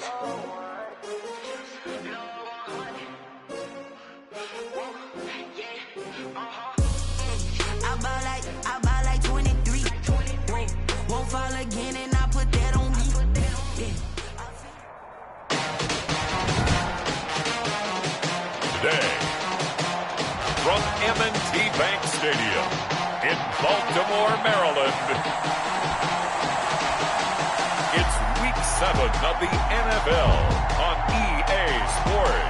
I buy like 23. Won't fall again, and I put that on me. Yeah. Today, from M&T Bank Stadium in Baltimore, Maryland, it's Week 7 of the NFL on EA Sports.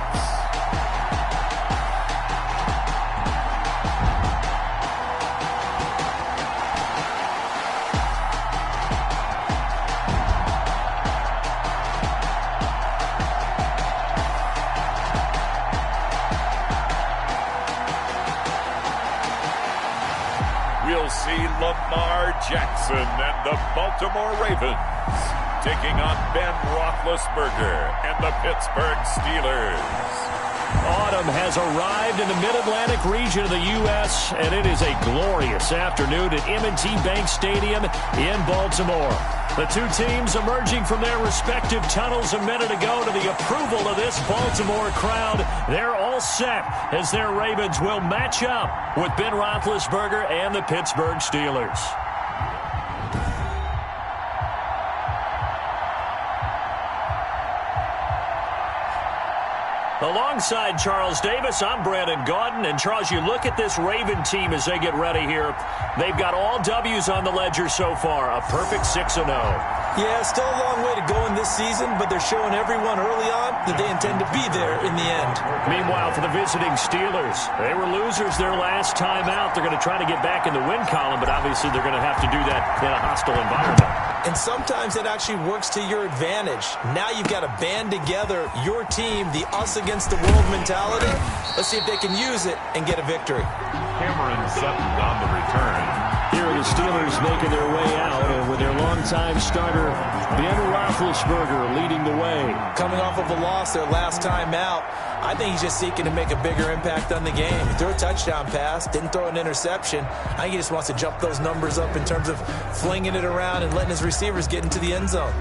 We'll see Lamar Jackson and the Baltimore Ravens taking on Ben Roethlisberger and the Pittsburgh Steelers. Autumn has arrived in the Mid-Atlantic region of the U.S., and it is a glorious afternoon at M&T Bank Stadium in Baltimore. The two teams emerging from their respective tunnels a minute ago to the approval of this Baltimore crowd. They're all set as their Ravens will match up with Ben Roethlisberger and the Pittsburgh Steelers. Alongside Charles Davis, I'm Brandon Gaudin. And, Charles, you look at this Raven team as they get ready here. They've got all W's on the ledger so far, a perfect 6-0. Yeah, still a long way to go in this season, but they're showing everyone early on that they intend to be there in the end. Meanwhile, for the visiting Steelers, they were losers their last time out. They're going to try to get back in the win column, but obviously they're going to have to do that in a hostile environment. And sometimes it actually works to your advantage. Now you've got to band together your team, the us against the world mentality. Let's see if they can use it and get a victory. Cameron Sutton on the return. Here are the Steelers making their way out, and with their longtime starter, Ben Roethlisberger, leading the way. Coming off of a loss their last time out, I think he's just seeking to make a bigger impact on the game. He threw a touchdown pass, didn't throw an interception. I think he just wants to jump those numbers up in terms of flinging it around and letting his receivers get into the end zone.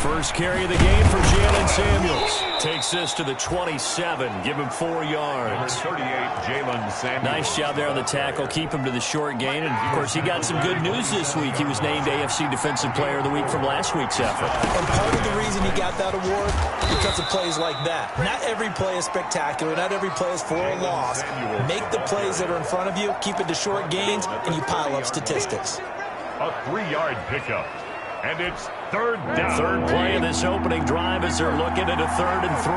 First carry of the game for Jalen Samuels. Takes this to the 27. Give him 4 yards. 38, Jalen Samuels. Nice job there on the tackle. Keep him to the short gain. And, of course, he got some good news this week. He was named AFC Defensive Player of the Week from last week's effort. And part of the reason he got that award, because of plays like that. Not every play is spectacular. Not every play is for a loss. Make the plays that are in front of you, keep it to short gains, and you pile up statistics. A 3-yard pickup. And it's third down. Third play of this opening drive as they're looking at a 3rd and 3.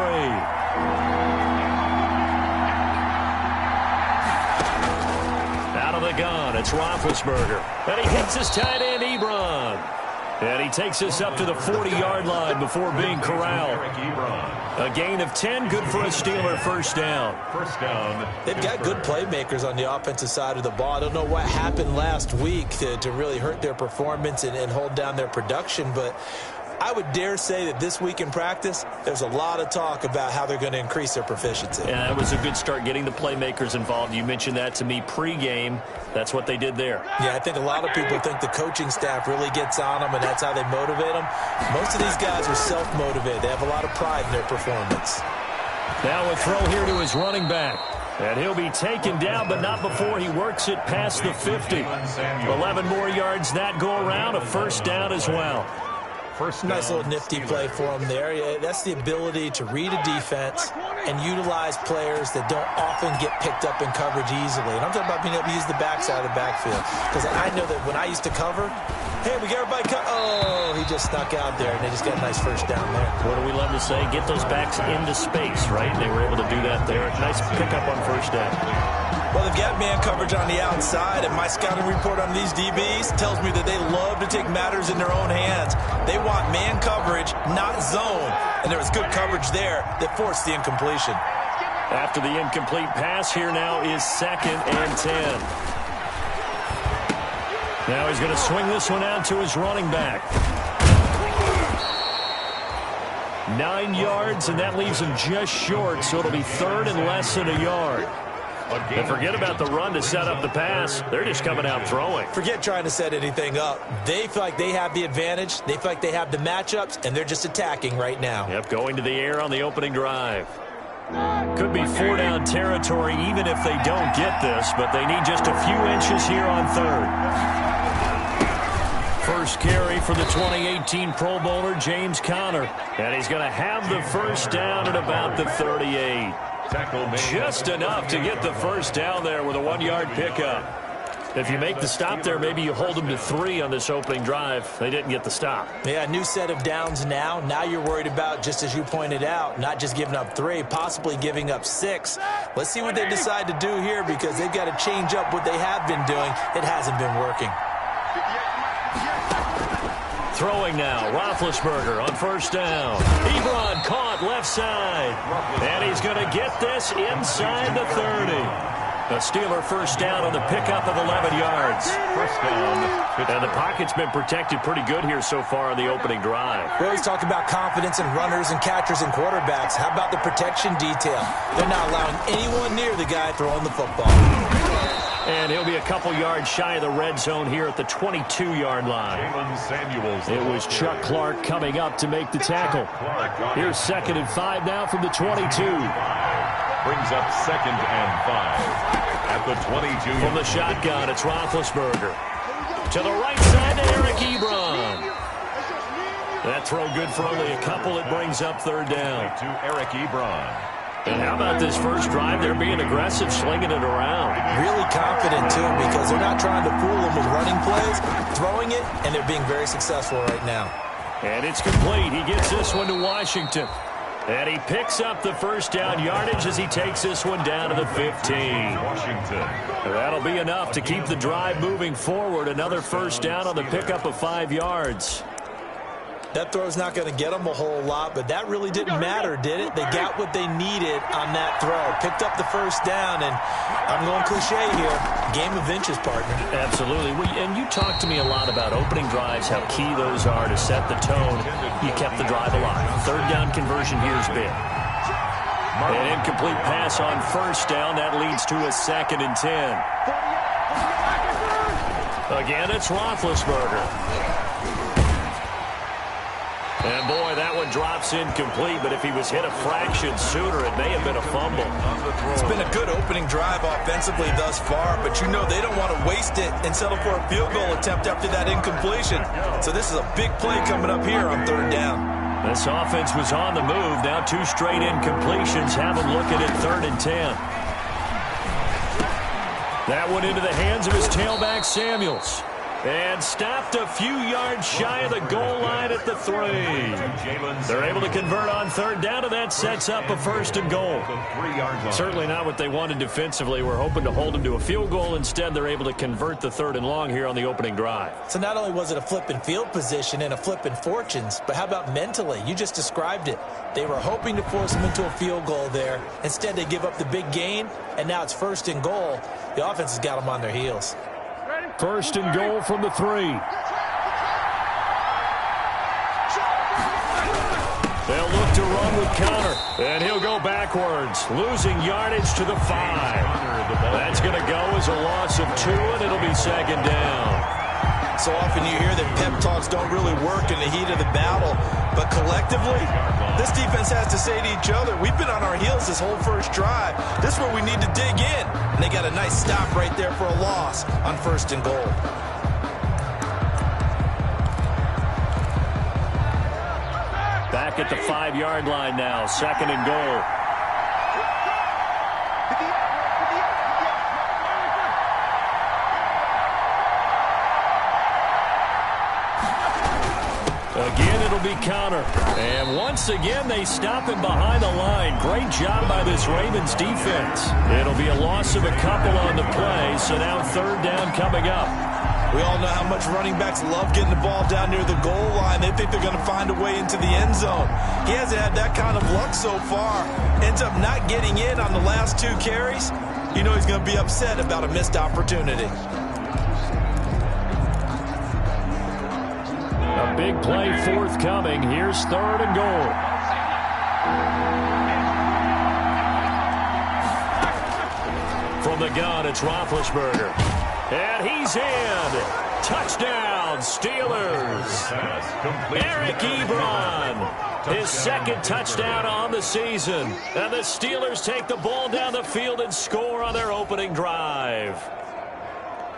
Out of the gun, it's Roethlisberger. And he hits his tight end, Ebron. And he takes us up to the 40-yard line before being corralled. A gain of 10, good for a Steeler first down. First down. They've got good playmakers on the offensive side of the ball. I don't know what happened last week to really hurt their performance and hold down their production, but I would dare say that this week in practice, there's a lot of talk about how they're going to increase their proficiency. Yeah, that was a good start getting the playmakers involved. You mentioned that to me pregame. That's what they did there. Yeah, I think a lot of people think the coaching staff really gets on them, and that's how they motivate them. Most of these guys are self-motivated. They have a lot of pride in their performance. Now a throw here to his running back. And he'll be taken down, but not before he works it past the 50. 11 more yards that go around, a first down as well. Nice little nifty play for him there. Yeah, that's the ability to read a defense and utilize players that don't often get picked up in coverage easily. And I'm talking about being able to use the backside of the backfield. Because I know that when I used to cover, hey, we got everybody cut. Oh, he just snuck out there, and they just got a nice first down there. What do we love to say? Get those backs into space, right? They were able to do that there. Nice pickup on first down. Well, they've got man coverage on the outside, and my scouting report on these DBs tells me that they love to take matters in their own hands. They want man coverage, not zone. And there was good coverage there that forced the incompletion. After the incomplete pass, here now is 2nd and 10. Now he's going to swing this one out to his running back. 9 yards, and that leaves them just short, so it'll be third and less than a yard. And forget about the run to set up the pass. They're just coming out throwing. Forget trying to set anything up. They feel like they have the advantage. They feel like they have the matchups, and they're just attacking right now. Yep, going to the air on the opening drive. Could be 4-down territory even if they don't get this, but they need just a few inches here on third. First carry for the 2018 Pro Bowler, James Conner. And he's going to have the first down at about the 38. Just enough to get the first down there with a 1-yard pickup. If you make the stop there, maybe you hold them to 3 on this opening drive. They didn't get the stop. Yeah, new set of downs now. Now you're worried about, just as you pointed out, not just giving up 3, possibly giving up 6. Let's see what they decide to do here because they've got to change up what they have been doing. It hasn't been working. Throwing now, Roethlisberger on first down. Ebron caught left side. And he's going to get this inside the 30. A Steeler first down on the pickup of 11 yards. First down. And the pocket's been protected pretty good here so far on the opening drive. We always talk about confidence in runners and catchers and quarterbacks. How about the protection detail? They're not allowing anyone near the guy throwing the football. And he'll be a couple yards shy of the red zone here at the 22-yard line. It was Chuck Clark coming up to make the tackle. Here's 2nd and 5 now from the 22. Brings up 2nd and 5 at the 22. From the shotgun, it's Roethlisberger. To the right side to Eric Ebron. That throw good for only a couple. It brings up 3rd down. To Eric Ebron. And how about this first drive? They're being aggressive, slinging it around. Really confident, too, because they're not trying to fool them with running plays, throwing it, and they're being very successful right now. And it's complete. He gets this one to Washington. And he picks up the first down yardage as he takes this one down to the 15. Washington. That'll be enough to keep the drive moving forward. Another first down on the pickup of 5 yards. That throw's not going to get them a whole lot, but that really didn't matter, did it? They got what they needed on that throw. Picked up the first down, and I'm going cliche here. Game of inches, partner. Absolutely. And you talked to me a lot about opening drives, how key those are to set the tone. You kept the drive alive. 3rd down conversion here is big. An incomplete pass on first down. That leads to a 2nd and 10. Again, it's Roethlisberger. And, boy, that one drops incomplete, but if he was hit a fraction sooner, it may have been a fumble. It's been a good opening drive offensively thus far, but you know they don't want to waste it and settle for a field goal attempt after that incompletion. So this is a big play coming up here on 3rd down. This offense was on the move. Now 2 straight incompletions. Have them looking at 3rd and 10. That one into the hands of his tailback, Samuels. And stopped a few yards shy of the goal line at the 3. They're able to convert on 3rd down, and that sets up a 1st and goal. Certainly not what they wanted defensively. We're hoping to hold them to a field goal. Instead, they're able to convert the 3rd and long here on the opening drive. So not only was it a flipping field position and a flipping fortunes, but how about mentally? You just described it. They were hoping to force them into a field goal there. Instead, they give up the big gain, and now it's 1st and goal. The offense has got them on their heels. 1st and goal from the 3. They'll look to run with Conner, and he'll go backwards, losing yardage to the 5. That's going to go as a loss of 2, and it'll be 2nd down. So often you hear that pep talks don't really work in the heat of the battle, but collectively, this defense has to say to each other, we've been on our heels this whole first drive. This is where we need to dig in. And they got a nice stop right there for a loss on 1st and goal. Back at the 5-yard line now, 2nd and goal. Again, it'll be Conner. And once again, they stop him behind the line. Great job by this Ravens defense. It'll be a loss of a couple on the play, so now 3rd down coming up. We all know how much running backs love getting the ball down near the goal line. They think they're going to find a way into the end zone. He hasn't had that kind of luck so far. Ends up not getting in on the last 2 carries. You know he's going to be upset about a missed opportunity. A big play forthcoming. Here's 3rd and goal. the gun, it's Roethlisberger. And he's in. Touchdown, Steelers. Eric Ebron, his second touchdown on the season. And the Steelers take the ball down the field and score on their opening drive.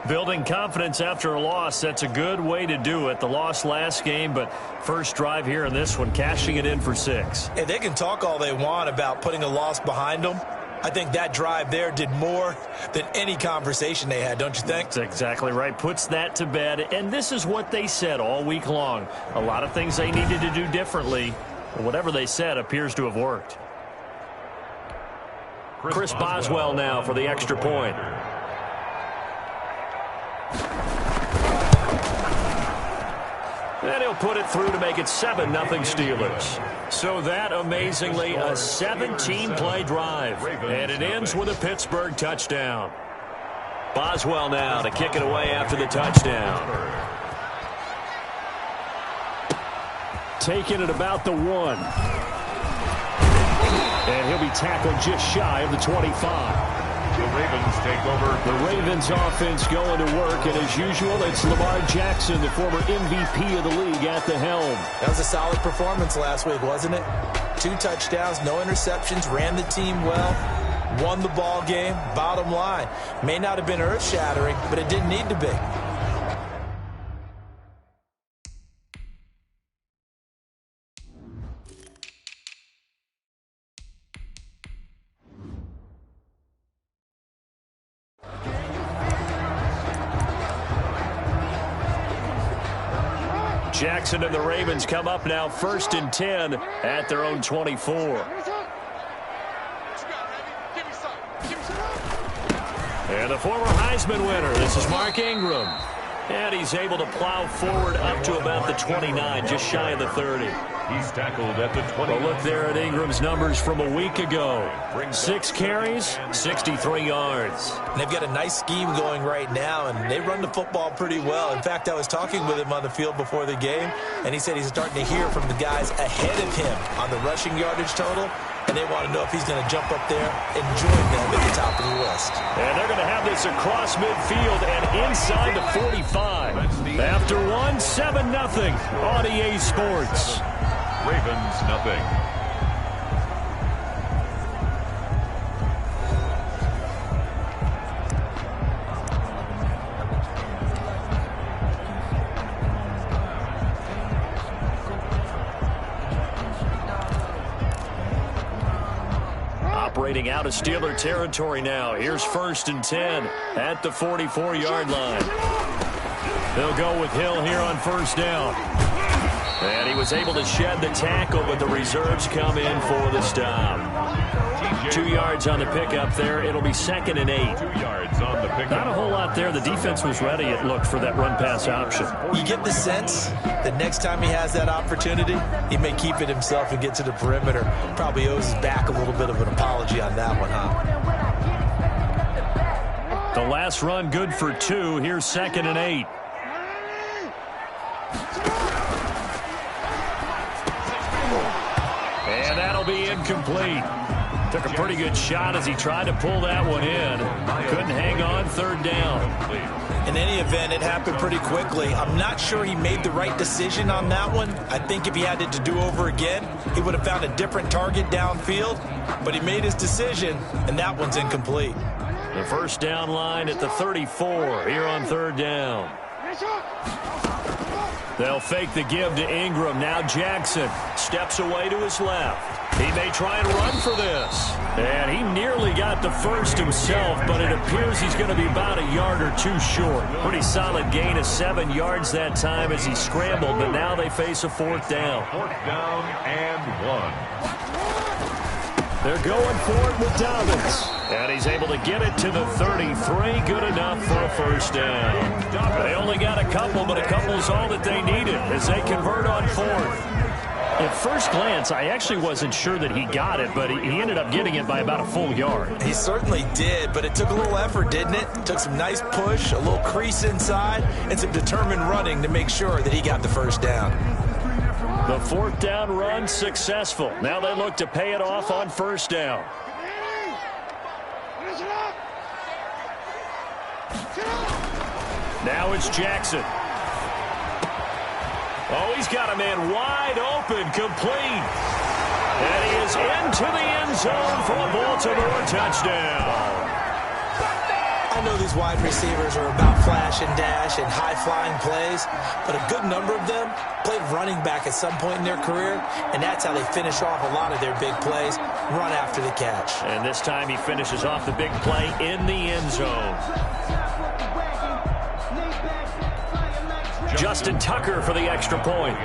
Building confidence after a loss, that's a good way to do it. The loss last game, but first drive here in this one, cashing it in for 6. And they can talk all they want about putting a loss behind them. I think that drive there did more than any conversation they had, don't you think? That's exactly right. Puts that to bed. And this is what they said all week long. A lot of things they needed to do differently. Whatever they said appears to have worked. Chris Boswell now for the extra point. And he'll put it through to make it 7-0 Steelers. So that, amazingly, a 17-play drive. And it ends with a Pittsburgh touchdown. Boswell now to kick it away after the touchdown. Taking it about the 1. And he'll be tackled just shy of the 25. The Ravens take over. The Ravens offense going to work, and as usual, it's Lamar Jackson, the former MVP of the league, at the helm. That was a solid performance last week, wasn't it? 2 touchdowns, no interceptions, ran the team well, won the ball game. Bottom line, may not have been earth-shattering, but it didn't need to be. Jackson and the Ravens come up now 1st and 10 at their own 24. And the former Heisman winner, this is Mark Ingram. And he's able to plow forward up to about the 29, just shy of the 30. He's tackled at the 20. Well, look there at Ingram's numbers from a week ago. 6 carries, 63 yards. And they've got a nice scheme going right now, and they run the football pretty well. In fact, I was talking with him on the field before the game, and he said he's starting to hear from the guys ahead of him on the rushing yardage total, and they want to know if he's going to jump up there and join them at the top of the list. And they're going to have this across midfield and inside the 45. After 7-0 on EA Sports. Ravens nothing. Operating out of Steeler territory now. Here's 1st and 10 at the 44-yard line. They'll go with Hill here on 1st down. And he was able to shed the tackle, but the reserves come in for the stop. 2 yards on the pickup there. It'll be 2nd and 8. 2 yards on the pickup. Not a whole lot there. The defense was ready, it looked, for that run-pass option. You get the sense that next time he has that opportunity, he may keep it himself and get to the perimeter. Probably owes his back a little bit of an apology on that one, huh? The last run good for 2. Here's 2nd and 8. And that'll be incomplete. Took a pretty good shot as he tried to pull that one in. Couldn't hang on 3rd down. In any event, it happened pretty quickly. I'm not sure he made the right decision on that one. I think if he had it to do over again, he would have found a different target downfield. But he made his decision, and that one's incomplete. The 1st down line at the 34 here on 3rd down. They'll fake the give to Ingram. Now Jackson steps away to his left. He may try and run for this. And he nearly got the first himself, but it appears he's going to be about a yard or 2 short. Pretty solid gain of 7 yards that time as he scrambled, but now they face a 4th down. 4th down and 1. They're going for it with Dobbins. And he's able to get it to the 33. Good enough for a 1st down. They only got a couple, but a couple's all that they needed as they convert on 4th. At first glance, I actually wasn't sure that he got it, but he ended up getting it by about a full yard. He certainly did, but it took a little effort, didn't it? Took some nice push, a little crease inside, and some determined running to make sure that he got the 1st down. The 4th down run successful. Now they look to pay it off on 1st down. Now it's Jackson. Oh, he's got a man wide open, complete. And he is into the end zone for a Baltimore touchdown. I know these wide receivers are about flash and dash and high-flying plays, but a good number of them played running back at some point in their career, and that's how they finish off a lot of their big plays, run after the catch. And this time he finishes off the big play in the end zone. Justin Tucker for the extra point.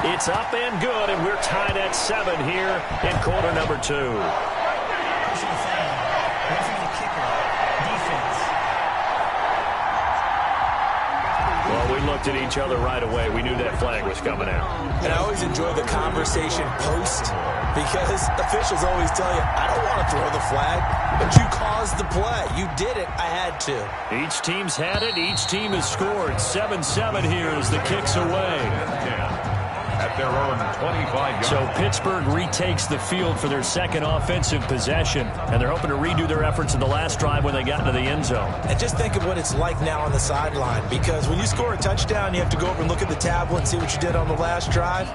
It's up and good, and we're tied at 7 here in quarter number 2. Well, we looked at each other right away. We knew that flag was coming out. And I always enjoy the conversation post because officials always tell you, I don't want to throw the flag, but you caused the play. You did it. I had to. Each team's had it. Each team has scored. 7-7 here as the kick's away. At their own 25 yards. So Pittsburgh retakes the field for their second offensive possession, and they're hoping to redo their efforts in the last drive when they got into the end zone. And just think of what it's like now on the sideline, because when you score a touchdown, you have to go over and look at the tablet and see what you did on the last drive.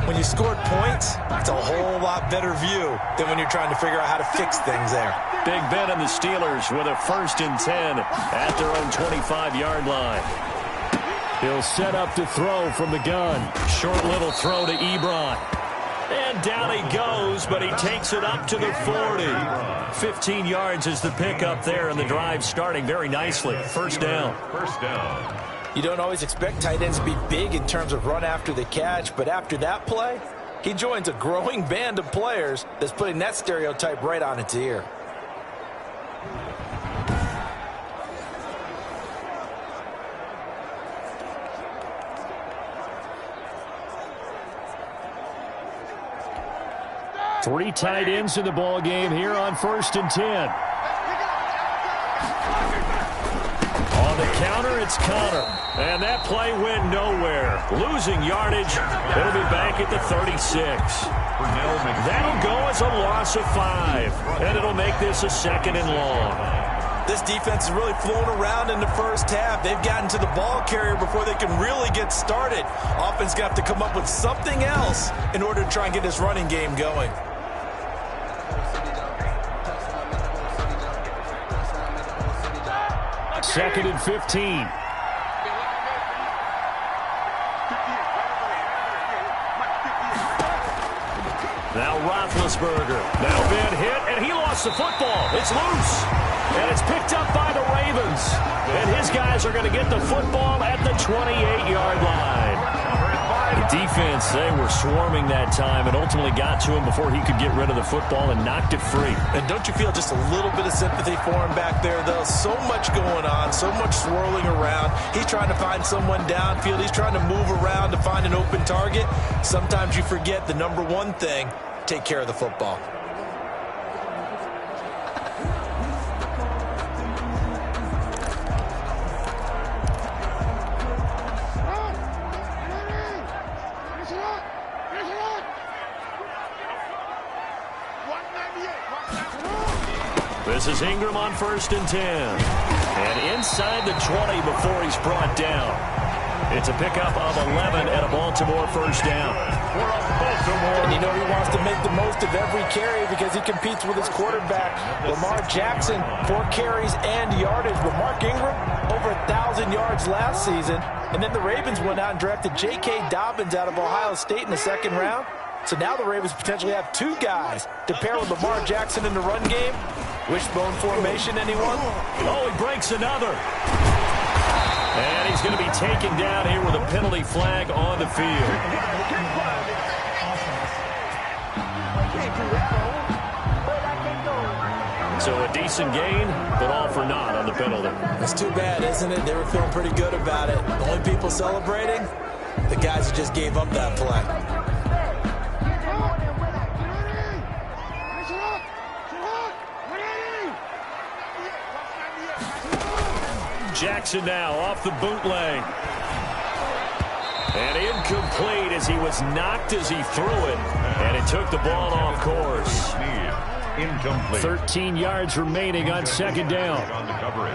When you scored points, it's a whole lot better view than when you're trying to figure out how to fix things there. Big Ben and the Steelers with a 1st and 10 at their own 25-yard line. He'll set up to throw from the gun. Short little throw to Ebron. And down he goes, but he takes it up to the 40. 15 yards is the pickup there, and the drive starting very nicely. First down. You don't always expect tight ends to be big in terms of run after the catch, but after that play, he joins a growing band of players that's putting that stereotype right on its ear. Three tight ends in the ball game here on 1st and 10. On the counter, it's Connor. And that play went nowhere. Losing yardage. It'll be back at the 36. That'll go as a loss of 5. And it'll make this a 2nd and long. This defense has really flown around in the first half. They've gotten to the ball carrier before they can really get started. Offense going to have to come up with something else in order to try and get this running game going. Second and 15. Now Roethlisberger. Now Ben hit, and he lost the football. It's loose. And it's picked up by the Ravens. And his guys are going to get the football at the 28-yard line. The defense, they were swarming that time and ultimately got to him before he could get rid of the football and knocked it free. And don't you feel just a little bit of sympathy for him back there, though? So much going on, so much swirling around. He's trying to find someone downfield. He's trying to move around to find an open target. Sometimes you forget the number one thing, take care of the football. This is Ingram on 1st and 10. And inside the 20 before he's brought down. It's a pickup of 11 at a Baltimore first down. And you know he wants to make the most of every carry because he competes with his quarterback. Lamar Jackson, 4 carries and yardage. But Mark Ingram, over 1,000 yards last season. And then the Ravens went out and drafted J.K. Dobbins out of Ohio State in the 2nd round. So now the Ravens potentially have 2 guys to pair with Lamar Jackson in the run game. Wishbone formation, anyone? Oh, he breaks another. And he's going to be taken down here with a penalty flag on the field. So a decent gain, but all for naught on the penalty. It's too bad, isn't it? They were feeling pretty good about it. The only people celebrating, the guys who just gave up that play. Jackson now off the bootleg. And incomplete as He was knocked as he threw it, and it took the ball off course. Incomplete. 13 yards remaining on second down. On the coverage.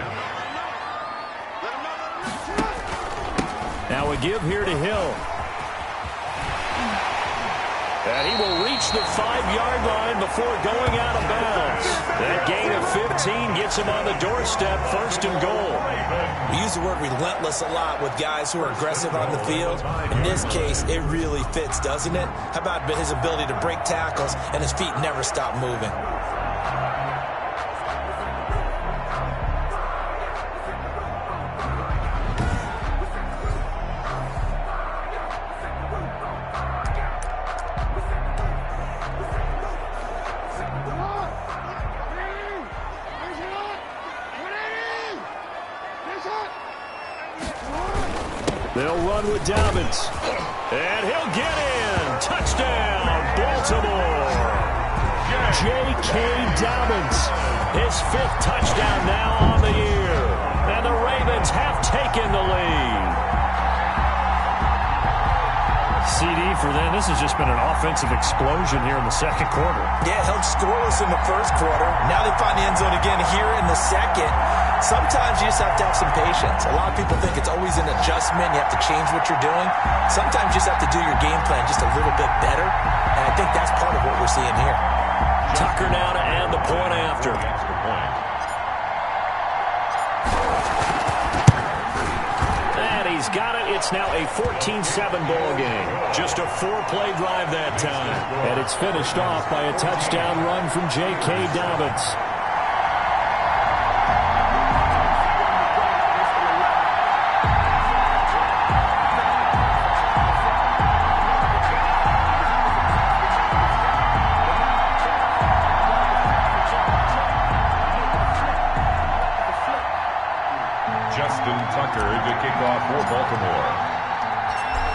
Now a give here to Hill. And he will reach the 5-yard line before going out of bounds. That gain of 15 gets him on the doorstep, first and goal. We use the word relentless a lot with guys who are aggressive on the field. In this case, it really fits, doesn't it? How about his ability to break tackles and his feet never stop moving? They'll run with Dobbins. And he'll get in. Touchdown, Baltimore. J.K. Dobbins. His 5th touchdown now on the year. And the Ravens have taken the lead. CD for them. This has just been an offensive explosion here in the second quarter. Yeah, held scoreless in the first quarter. Now they find the end zone again here in the second. Sometimes you just have to have some patience. A lot of people think it's always an adjustment. You have to change what you're doing. Sometimes you just have to do your game plan just a little bit better. And I think that's part of what we're seeing here. Tucker now to add the point after. And he's got it. It's now a 14-7 ball game. Just a 4-play drive that time. And it's finished off by a touchdown run from J.K. Dobbins.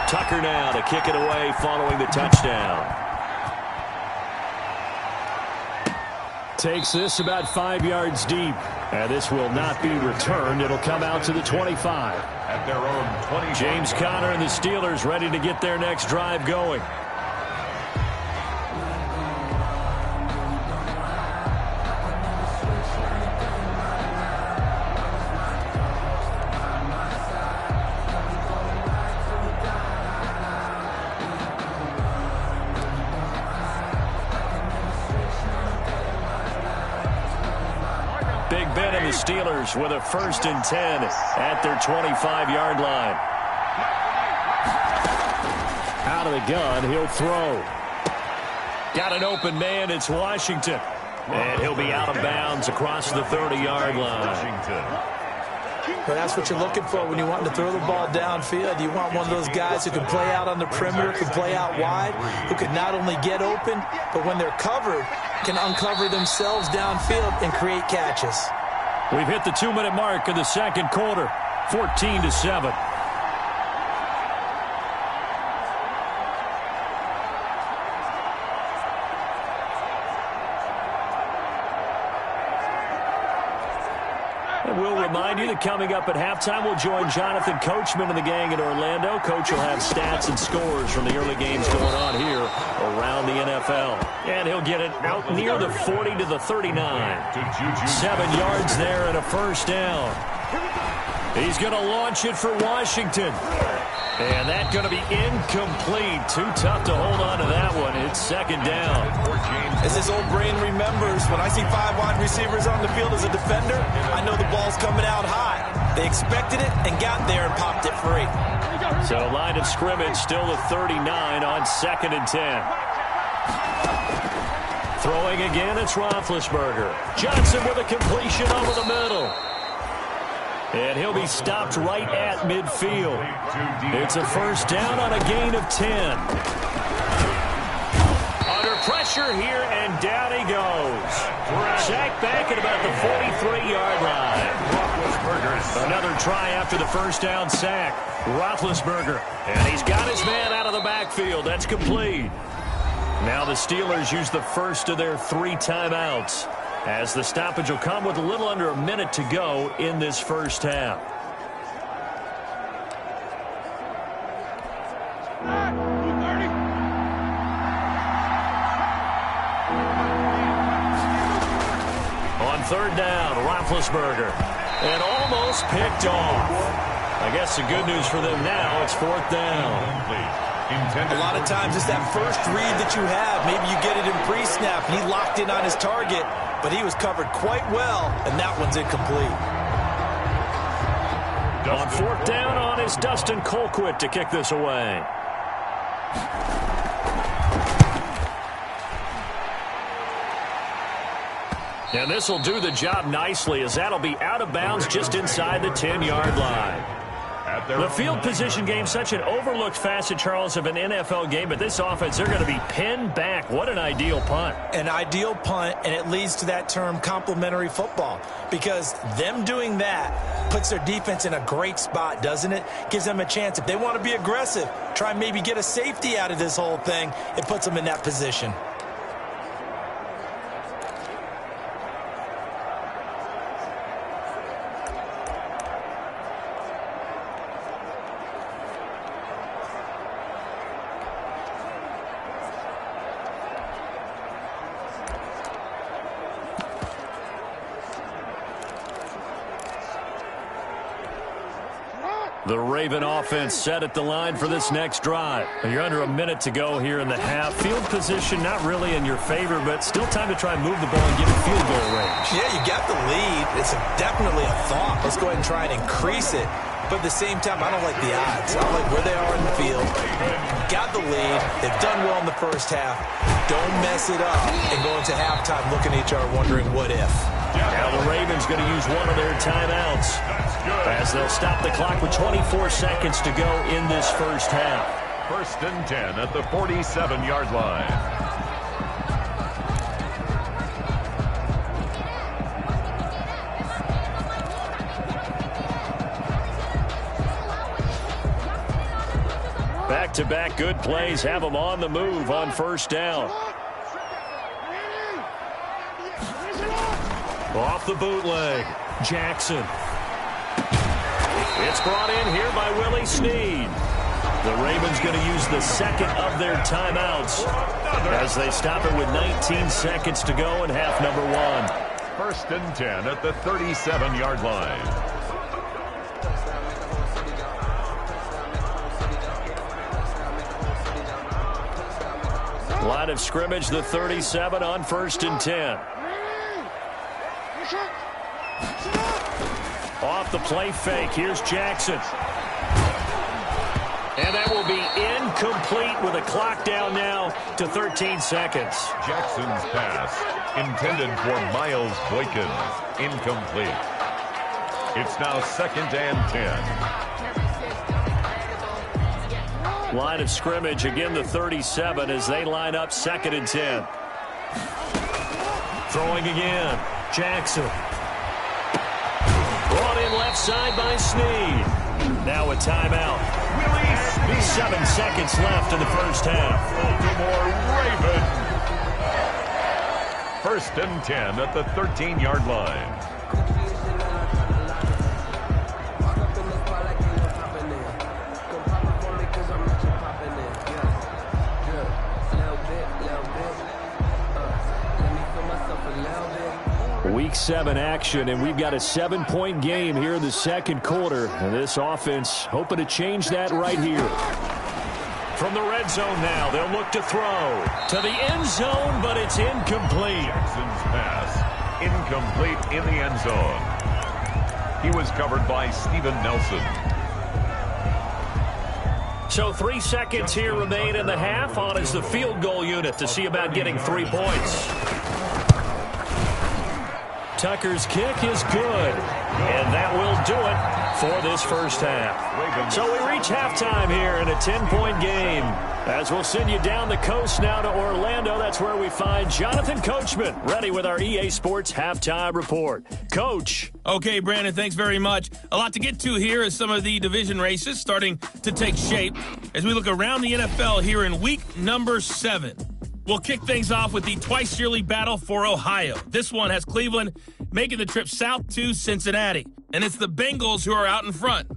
Tucker now to kick it away following the touchdown. Takes this about 5 yards deep. And this will not be returned. It'll come out to the 25. At their own 20. James Conner and the Steelers ready to get their next drive going. Big Ben and the Steelers with a 1st and 10 at their 25-yard line. Out of the gun, he'll throw. Got an open man, it's Washington. And he'll be out of bounds across the 30-yard line. But that's what you're looking for when you want to throw the ball downfield. You want one of those guys who can play out on the perimeter, can play out wide, who can not only get open, but when they're covered, can uncover themselves downfield and create catches. We've hit the 2-minute mark in the second quarter, 14-7. And we'll remind you that coming up at halftime, we'll join Jonathan Coachman and the gang in Orlando. Coach will have stats and scores from the early games going on here around the NFL. And he'll get it out near the 40 to the 39. 7 yards there and a first down. He's going to launch it for Washington. And that's going to be incomplete. Too tough to hold on to that one. It's second down. As his old brain remembers, when I see 5 wide receivers on the field as a defender, I know the ball's coming out high. They expected it and got there and popped it free. So line of scrimmage still the 39 on 2nd and 10. Throwing again, it's Roethlisberger. Johnson with a completion over the middle. And he'll be stopped right at midfield. It's a first down on a gain of 10. Under pressure here, and down he goes. Sacked back at about the 43-yard line. Another try after the first down sack. Roethlisberger. And he's got his man out of the backfield. That's complete. Now the Steelers use the first of their 3 timeouts, as the stoppage will come with a little under a minute to go in this first half. On third down, Roethlisberger. And almost picked off. I guess the good news for them now, it's fourth down. A lot of times it's that first read that you have. Maybe you get it in pre-snap. He locked in on his target, but he was covered quite well, and that one's incomplete. On fourth down on is Dustin Colquitt to kick this away. And this will do the job nicely, as that'll be out of bounds just inside the 10-yard line. The field position game, such an overlooked facet, Charles, of an NFL game, but this offense, they're going to be pinned back. What an ideal punt. An ideal punt, and it leads to that term complementary football, because them doing that puts their defense in a great spot, doesn't it? Gives them a chance. If they want to be aggressive, try and maybe get a safety out of this whole thing, it puts them in that position. The Raven offense set at the line for this next drive. You're under a minute to go here in the half. Field position not really in your favor, but still time to try and move the ball and get in field goal range. Yeah, you got the lead. It's definitely a thought. Let's go ahead and try and increase it. But at the same time, I don't like the odds. I like where they are in the field. Got the lead. They've done well in the first half. Don't mess it up and go into halftime looking at each other wondering what if. Now the Ravens going to use one of their timeouts as they'll stop the clock with 24 seconds to go in this first half. 1st and 10 at the 47-yard line. Back-to-back good plays have them on the move on first down. Off the bootleg, Jackson. It's brought in here by Willie Snead. The Ravens going to use the second of their timeouts as they stop it with 19 seconds to go in half number one. 1st and 10 at the 37-yard line. Line of scrimmage, the 37 on 1st and 10. Off the play fake, here's Jackson. And that will be incomplete with a clock down now to 13 seconds. Jackson's pass, intended for Miles Boykin, incomplete. It's now 2nd and 10. Line of scrimmage, again the 37 as they line up 2nd and 10. Throwing again, Jackson. Brought in left side by Snead. Now a timeout. 7 seconds left in the first half. Baltimore Raven. 1st and 10 at the 13-yard line. Week 7 action, and we've got a 7-point game here in the second quarter. And this offense hoping to change that right here. From the red zone now, they'll look to throw to the end zone, but it's incomplete. Jackson's pass, incomplete in the end zone. He was covered by Steven Nelson. So 3 seconds here remain in the half. On is the field goal unit to see about getting 3 points. Tucker's kick is good, and that will do it for this first half. So we reach halftime here in a 10-point game. As we'll send you down the coast now to Orlando, that's where we find Jonathan Coachman, ready with our EA Sports Halftime Report. Coach. Okay, Brandon, thanks very much. A lot to get to here as some of the division races starting to take shape as we look around the NFL here in week number 7. We'll kick things off with the twice-yearly battle for Ohio. This one has Cleveland making the trip south to Cincinnati, and it's the Bengals who are out in front.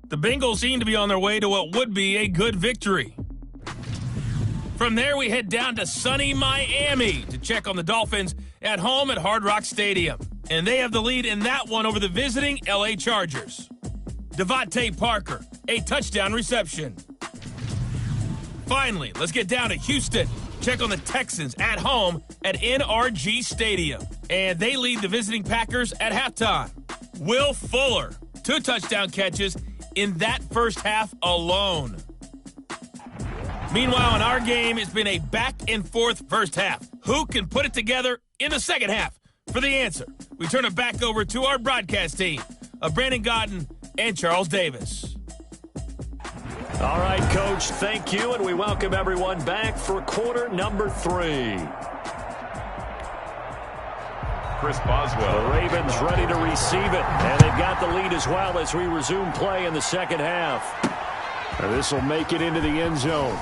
The Bengals seem to be on their way to what would be a good victory. From there, we head down to sunny Miami to check on the Dolphins at home at Hard Rock Stadium. and they have the lead in that one over the visiting L.A. Chargers. Devontae Parker, a touchdown reception. Finally, let's get down to Houston. Check on the Texans at home at NRG Stadium. And they lead the visiting Packers at halftime. Will Fuller, 2 touchdown catches in that first half alone. Meanwhile, in our game, it's been a back-and-forth first half. Who can put it together in the second half? For the answer, we turn it back over to our broadcast team of Brandon Godden and Charles Davis. All right, Coach, thank you, and we welcome everyone back for quarter number 3. Chris Boswell. The Ravens ready to receive it, and they've got the lead as well as we resume play in the second half. And this will make it into the end zone.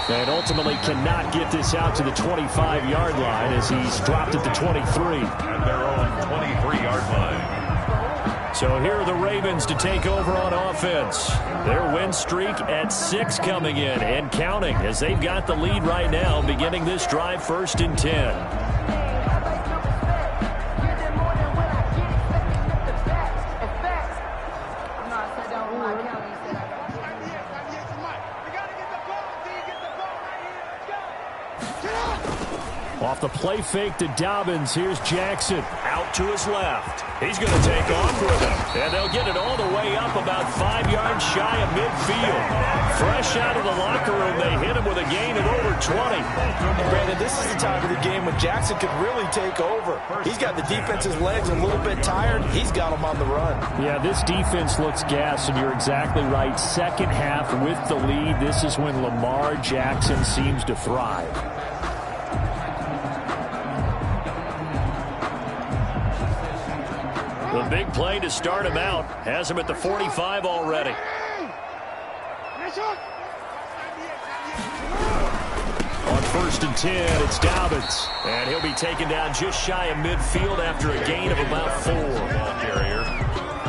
And ultimately cannot get this out to the 25-yard line as he's dropped at the 23. At their own 23-yard line. So here are the Ravens to take over on offense. Their win streak at 6 coming in and counting as they've got the lead right now beginning this drive 1st and 10. Off the play fake to Dobbins. Here's Jackson out to his left. He's going to take off with him. And they'll get it all the way up about 5 yards shy of midfield. Fresh out of the locker room, they hit him with a gain of over 20. Brandon, this is the time of the game when Jackson could really take over. He's got the defense's legs a little bit tired. He's got them on the run. Yeah, this defense looks gassed, and you're exactly right. Second half with the lead, this is when Lamar Jackson seems to thrive. The big play to start him out. Has him at the 45 already. On 1st and 10, it's Dobbins. And he'll be taken down just shy of midfield after a gain of about 4.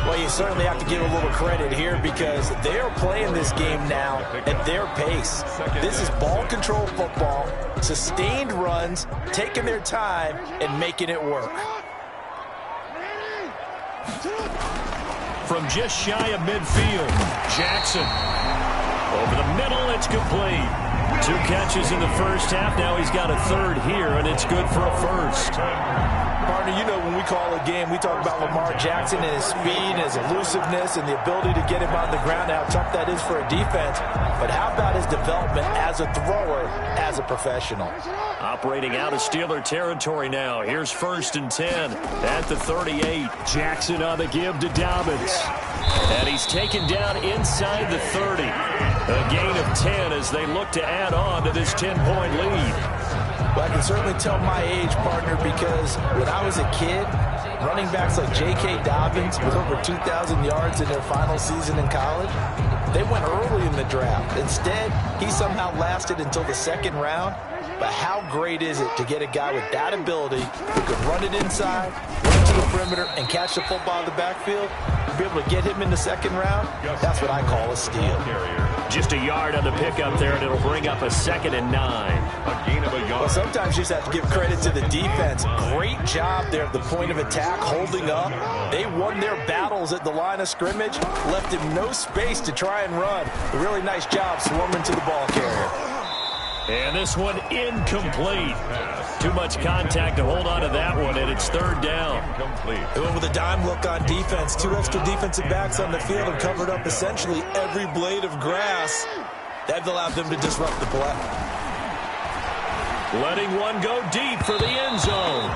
Well, you certainly have to give a little credit here because they're playing this game now at their pace. This is ball control football, sustained runs, taking their time, and making it work. From just shy of midfield, Jackson. Over the middle, it's complete. 2 catches in the first half. Now he's got a 3rd here, and it's good for a 1st. Partner, you know when we call a game, we talk about Lamar Jackson and his speed and his elusiveness and the ability to get him on the ground, how tough that is for a defense. But how about his development as a thrower, as a professional? Operating out of Steeler territory now. Here's 1st and 10 at the 38. Jackson on the give to Dobbins. And he's taken down inside the 30. A gain of 10 as they look to add on to this 10-point lead. Well, I can certainly tell my age, partner, because when I was a kid, running backs like J.K. Dobbins with over 2,000 yards in their final season in college, they went early in the draft. Instead, he somehow lasted until the 2nd round. But how great is it to get a guy with that ability who can run it inside, run to the perimeter, and catch the football in the backfield? To be able to get him in the 2nd round, that's what I call a steal. Just a yard on the pickup there, and it'll bring up a 2nd and 9. A gain of a yard. Well, sometimes you just have to give credit to the defense. Great job there at the point of attack, holding up. They won their battles at the line of scrimmage, left him no space to try and run. A really nice job swarming to the ball carrier. And this one incomplete. Too much contact to hold on to that one, and it's 3rd down. They went with a dime look on defense. 2 extra defensive backs on the field and covered up essentially every blade of grass. That allowed them to disrupt the play. Letting one go deep for the end zone.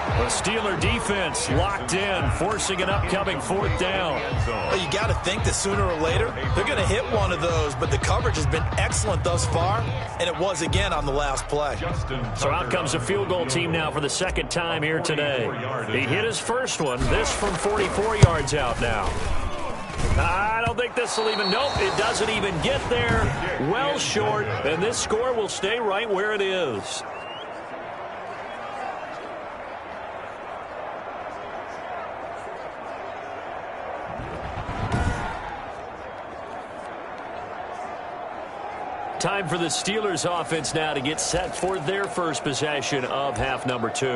The Steeler defense locked in, forcing an upcoming 4th down. Well, you got to think that sooner or later they're going to hit one of those, but the coverage has been excellent thus far, and it was again on the last play. So out comes the field goal team now for the 2nd time here today. He hit his first one, this from 44 yards out now. I don't think this will even, nope, it doesn't even get there. Well short, and this score will stay right where it is. Time for the Steelers offense now to get set for their first possession of half number 2.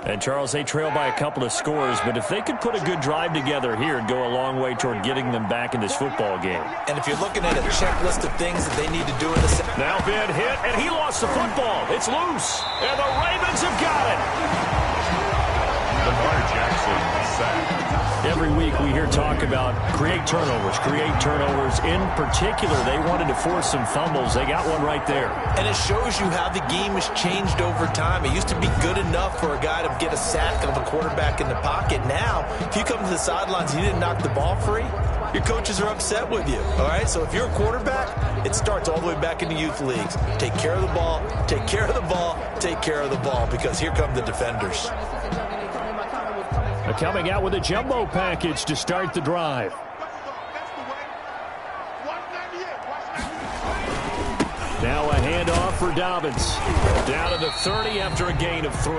And, Charles, they trail by a couple of scores, but if they could put a good drive together here, it'd go a long way toward getting them back in this football game. And if you're looking at a checklist of things that they need to do in the now Ben hit, and he lost the football. It's loose, and the Ravens have got it. Lamar Jackson sacked. Every week we hear talk about create turnovers. In particular, they wanted to force some fumbles. They got one right there. And it shows you how the game has changed over time. It used to be good enough for a guy to get a sack of a quarterback in the pocket. Now, if you come to the sidelines and you didn't knock the ball free, your coaches are upset with you, all right? So if you're a quarterback, it starts all the way back in the youth leagues. Take care of the ball, take care of the ball, take care of the ball, because here come the defenders. Coming out with a jumbo package to start the drive. Now a handoff for Dobbins. Down to the 30 after a gain of 3.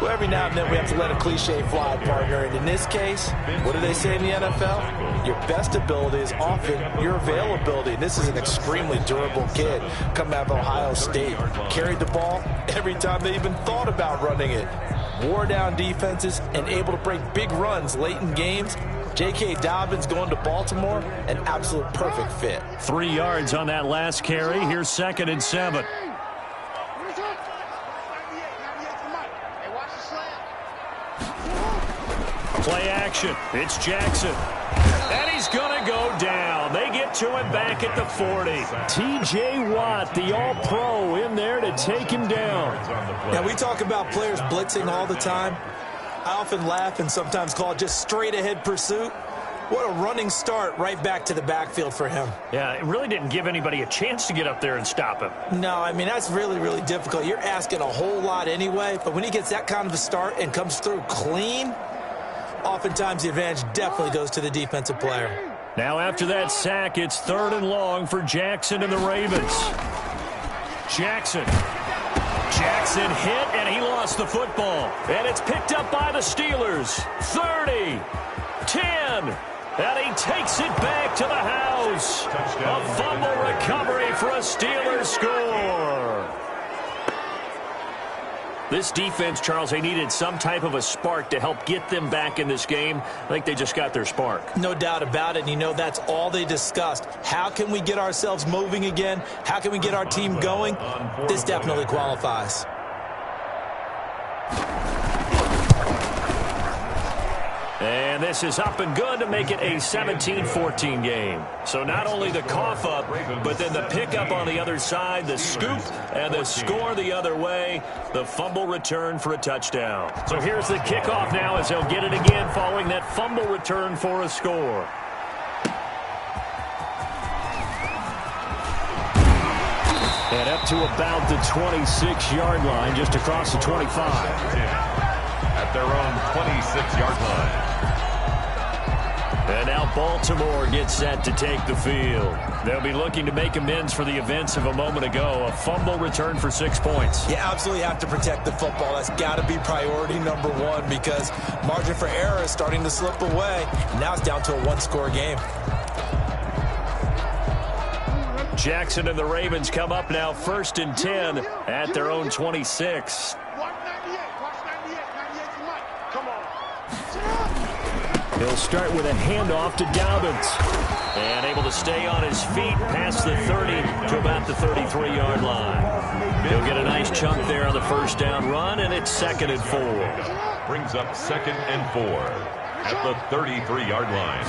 Well, every now and then we have to let a cliche fly, partner. And in this case, what do they say in the NFL? Your best ability is often your availability. And this is an extremely durable kid coming out of Ohio State. Carried the ball every time they even thought about running it. Wore down defenses and able to break big runs late in games. J.K. Dobbins going to Baltimore, an absolute perfect fit. 3 yards on that last carry. Here's 2nd and 7. Play action. It's Jackson. And he's going to go down. They get to him back at the 40. T.J. Watt, the all-pro, in there to take him down. Now, we talk about players blitzing all the time. I often laugh and sometimes call it just straight-ahead pursuit. What a running start right back to the backfield for him. Yeah, it really didn't give anybody a chance to get up there and stop him. No, I mean, that's really, really difficult. You're asking a whole lot anyway, but when he gets that kind of a start and comes through clean, oftentimes the advantage definitely goes to the defensive player. Now after that sack, it's 3rd and long for Jackson and the Ravens. Jackson hit, and he lost the football. And it's picked up by the Steelers. 30, 10, and he takes it back to the house. A fumble recovery for a Steelers score. This defense, Charles, they needed some type of a spark to help get them back in this game. I think they just got their spark. No doubt about it. And you know, that's all they discussed. How can we get ourselves moving again? How can we get our team going? This definitely qualifies. And this is up and good to make it a 17-14 game. So not only the cough up, but then the pickup on the other side, the scoop, and the score the other way, the fumble return for a touchdown. So here's the kickoff now as they'll get it again following that fumble return for a score. And up to about the 26-yard line, just across the 25. At their own 26-yard line. And now Baltimore gets set to take the field. They'll be looking to make amends for the events of a moment ago. A fumble return for 6 points. You absolutely have to protect the football. That's got to be priority number one because margin for error is starting to slip away. Now it's down to a one-score game. Jackson and the Ravens come up now 1st and 10 at their own 26. He'll start with a handoff to Dobbins. And able to stay on his feet past the 30 to about the 33-yard line. He'll get a nice chunk there on the first down run, and it's 2nd and 4. Brings up 2nd and 4 at the 33-yard line.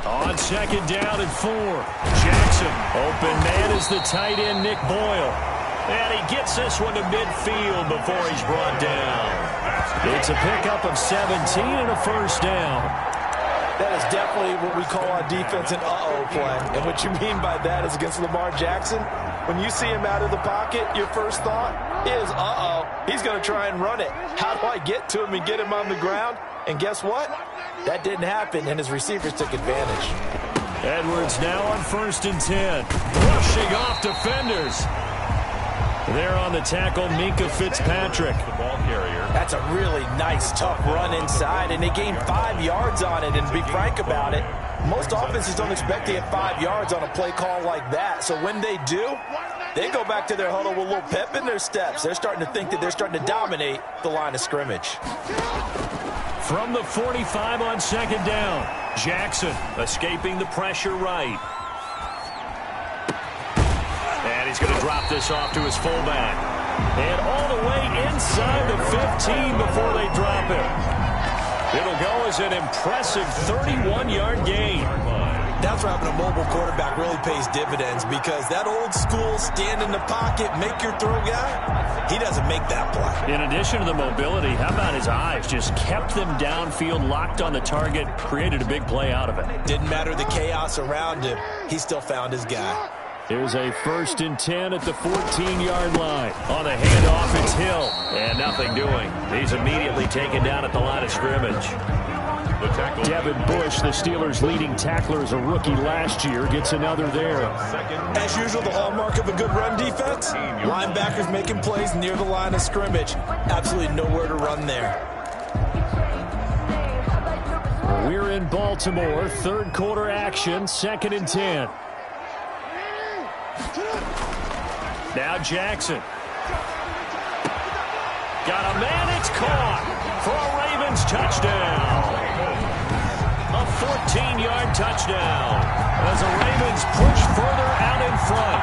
On 2nd down and 4. Jackson. Open man is the tight end, Nick Boyle. And he gets this one to midfield before he's brought down. It's a pickup of 17 and a first down. That is definitely what we call on defense an uh-oh play. And what you mean by that is against Lamar Jackson, when you see him out of the pocket, your first thought is, uh-oh, he's going to try and run it. How do I get to him and get him on the ground? And guess what? That didn't happen, and his receivers took advantage. Edwards now on 1st and 10. Rushing off defenders. There on the tackle, Minka Fitzpatrick. The ball carrier. That's a really nice, tough run inside, and they gained 5 yards on it. And to be frank about it, Most offenses don't expect to get 5 yards on a play call like that. So when they do, they go back to their huddle with a little pep in their steps. They're starting to think that they're starting to dominate the line of scrimmage. From the 45 on second down, Jackson escaping the pressure right. And he's going to drop this off to his fullback. And all the way inside the 15 before they drop it. It'll go as an impressive 31-yard gain. That's where having a mobile quarterback really pays dividends, because that old school stand in the pocket, make your throw guy, he doesn't make that play. In addition to the mobility, how about his eyes? Just kept them downfield, locked on the target, created a big play out of it. Didn't matter the chaos around him. He still found his guy. Here's a 1st and 10 at the 14-yard line. On the handoff, it's Hill. And nothing doing. He's immediately taken down at the line of scrimmage. Devin Bush, the Steelers' leading tackler as a rookie last year, gets another there. As usual, the hallmark of a good run defense, linebackers making plays near the line of scrimmage. Absolutely nowhere to run there. We're in Baltimore, third quarter action, 2nd and 10. Now Jackson. Got a man, it's caught for a Ravens touchdown. A 14-yard touchdown as the Ravens push further out in front.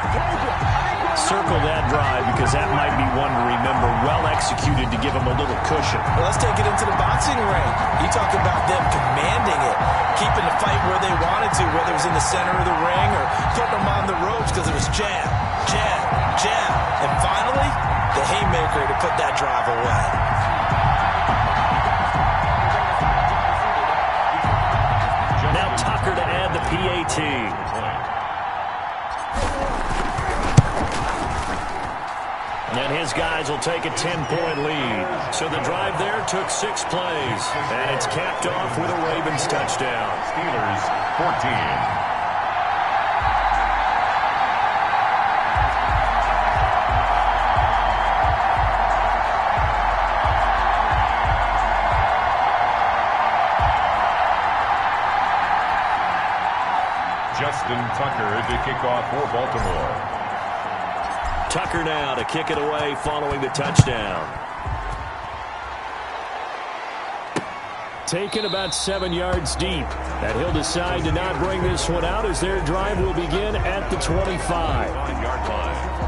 Circle that drive, because that might be one to remember. Well executed to give them a little cushion. Well, let's take it into the boxing ring. You talk about them commanding it, keeping the fight where they wanted to, whether it was in the center of the ring or putting them on the ropes, because it was jab, jab, jab. And finally, the haymaker to put that drive away. Now Tucker to add the PAT. And his guys will take a 10-point lead. So the drive there took 6 plays. And it's capped off with a Ravens touchdown. Steelers 14. Justin Tucker to kick off for Baltimore. Tucker now to kick it away following the touchdown. Taken about 7 yards deep. And he'll decide to not bring this one out as their drive will begin at the 25-yard line.